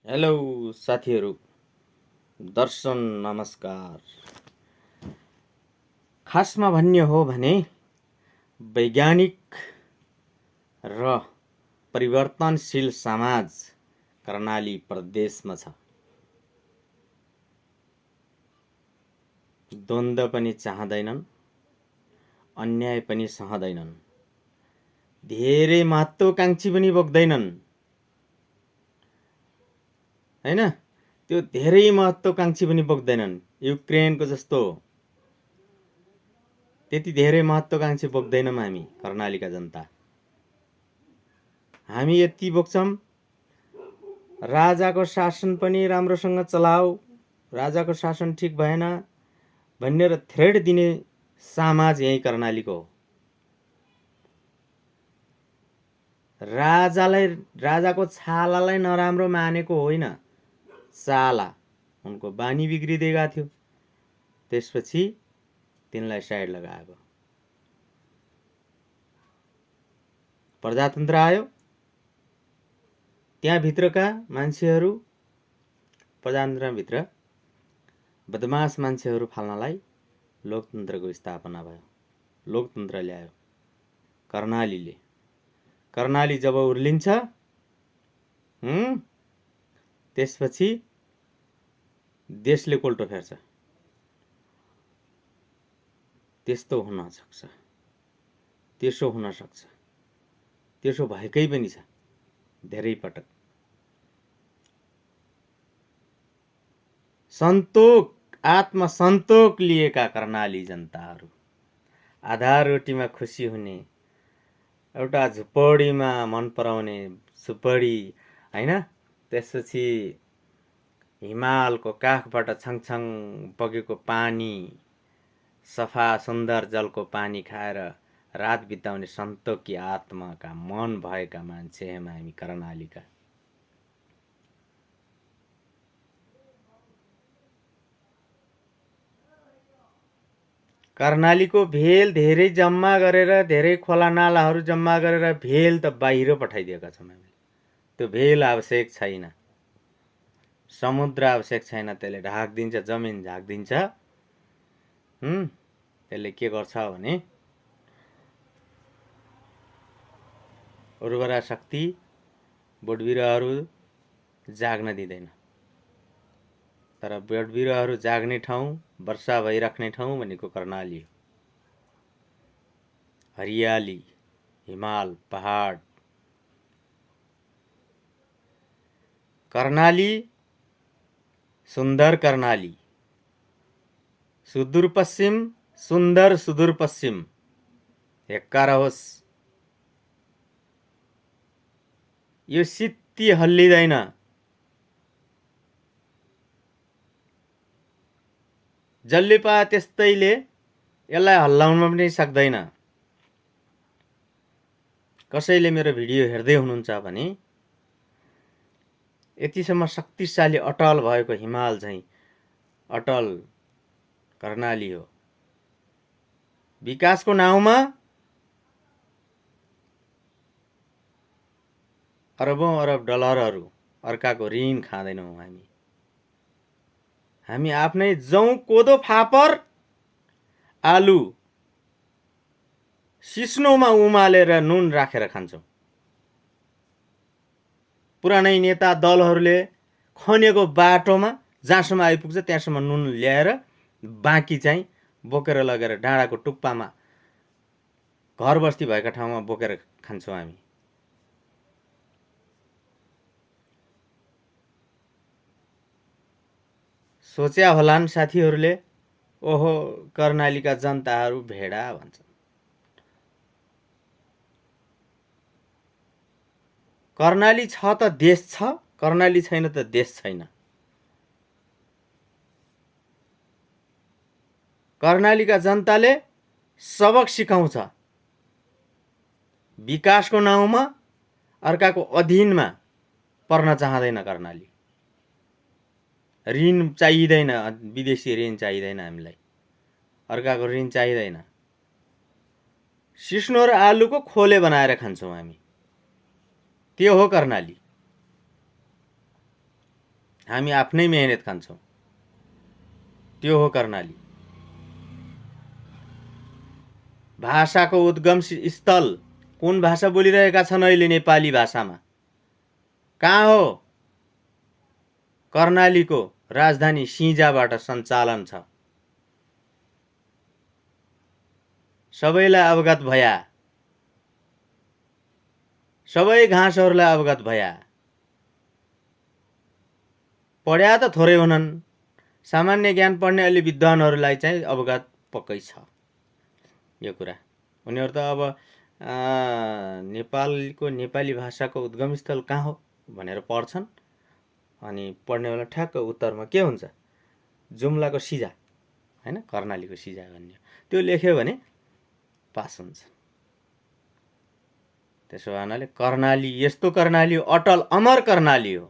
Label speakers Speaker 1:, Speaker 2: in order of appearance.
Speaker 1: Hello साथीहरू, दर्शन नमस्कार। खासमा भन्ने हो भने वैज्ञानिक र परिवर्तनशील समाज कर्णाली प्रदेशमा छ। द्वन्द्व पनि चाहदैनन्, अन्याय पनि सहदैनन्, धेरै महत्त्वाकांक्षी पनि बोक्दैनन्। हैन, त्यो धेरै महत्त्वाकांक्षी पनि बोक्दैनन्। युक्रेनको जस्तो त्यति धेरै महत्त्वाकांक्षी बोक्दैनौँ हामी कर्णालीका जनता। हामी यति बोक्छौँ, राजाको शासन पनि राम्रोसँग चलाऊ, राजाको शासन ठिक भएन भनेर थ्रेड दिने समाज यही कर्णालीको हो। राजाको छालालाई नराम्रो मानेको होइन, चाला उनको बानी बिग्रिँदै थियो। त्यसपछि तिनलाई साइड लगाएको। प्रजातन्त्र आयो, त्यहाँभित्रका मान्छेहरू प्रजातन्त्रभित्र बदमास मान्छेहरू फाल्नलाई लोकतन्त्रको स्थापना भयो। लोकतन्त्र ल्यायो कर्णालीले। कर्णाली जब उर्लिन्छ त्यसपछि देशले कोल्टो फेर्छ। त्यस्तो हुन सक्छ, त्यसो हुन सक्छ, त्यसो भएकै पनि छ धेरै पटक। सन्तोक, आत्मसन्तोक लिएका कर्णाली जनताहरू आधा रोटीमा खुसी हुने, एउटा झुपडीमा मन पराउने झुपडी हैन, त्यसपछि हिमालको काखबाट छङछङ बगेको पानी, सफा सुन्दर जलको पानी खाएर रात बिताउने सन्तोकी आत्माका मन भएका मान्छे हामी कर्णालीका। कर्णालीको भेल धेरै जम्मा गरेर, धेरै खोला नालाहरू जम्मा गरेर भेल त बाहिर पठाइदिएका छौँ हामीले। त्यो भेल आवश्यक छैन, समुद्र आवश्यक छैन। त्यसले ढाकिदिन्छ, जमिन झाकिदिन्छ। त्यसले के गर्छ भने उर्वरा शक्ति बोटबिरुवाहरू जाग्न दिँदैन। तर बोटबिरुवाहरू जाग्ने ठाउँ, वर्षा भइराख्ने ठाउँ भनेको कर्णाली हो। हरियाली, हिमाल, पहाड। कर्णाली, सुन्दर कर्णाली, सुदूरपश्चिम, सुन्दर सुदूरपश्चिम। हेक्का रहोस्, यो सित्ती हल्लिँदैन। जसले पाए त्यस्तैले यसलाई हल्लाउन पनि सक्दैन। कसैले मेरो भिडियो हेर्दै हुनुहुन्छ भने यतिसम्म शक्तिशाली अटल भएको हिमाल चाहिँ अटल कर्णाली हो। विकासको नाउँमा अरबौं अरब डलरहरू अर्काको ऋण खाँदैनौँ हामी। हामी आफ्नै जौँ, कोदो, फापर, आलु सिस्नोमा उमालेर नुन राखेर खान्छौँ। पुरानै नेता दलहरूले खनेको बाटोमा जहाँसम्म आइपुग्छ त्यहाँसम्म नुन ल्याएर बाँकी चाहिँ बोकेर लगेर डाँडाको टुप्पामा घर बस्ती भएका ठाउँमा बोकेर खान्छौँ हामी। सोच्या होलान् साथीहरूले, ओहो कर्णालीका जनताहरू भेडा भन्छन्। कर्णाली छ त देश छ, कर्णाली छैन त देश छैन। कर्णालीका जनताले सबक सिकाउँछ। विकासको नाउँमा अर्काको अधीनमा पर्न चाहँदैन कर्णाली। ऋण चाहिँदैन, विदेशी ऋण चाहिँदैन हामीलाई, अर्काको ऋण चाहिँदैन। सिस्नो र आलुको खोले बनाएर खान्छौँ हामी। त्यो हो कर्णाली। हामी आफ्नै मेहनत खान्छौँ। त्यो हो कर्णाली। भाषाको उद्गम स्थल कुन भाषा बोलिरहेका छन् अहिले नेपाली भाषामा? कहाँ हो? कर्णालीको राजधानी सिजाबाट सञ्चालन छ। सबैलाई अवगत भया, सबै घाँसहरूलाई अवगत भया। पढ्या त थोरै हुनन्, सामान्य ज्ञान पढ्ने अलि विद्वानहरूलाई चाहिँ अवगत पक्कै छ यो कुरा। उनीहरू त अब नेपालको नेपाली भाषाको उद्गम स्थल कहाँ हो भनेर पढ्छन्, अनि पढ्ने बेला ठ्याक्क उत्तरमा के हुन्छ, जुम्लाको सिजा होइन, कर्णालीको सिजा भन्ने, त्यो लेख्यो भने पास हुन्छ। त्यसो हुनाले कर्णाली यस्तो कर्णाली हो, अटल अमर कर्णाली हो।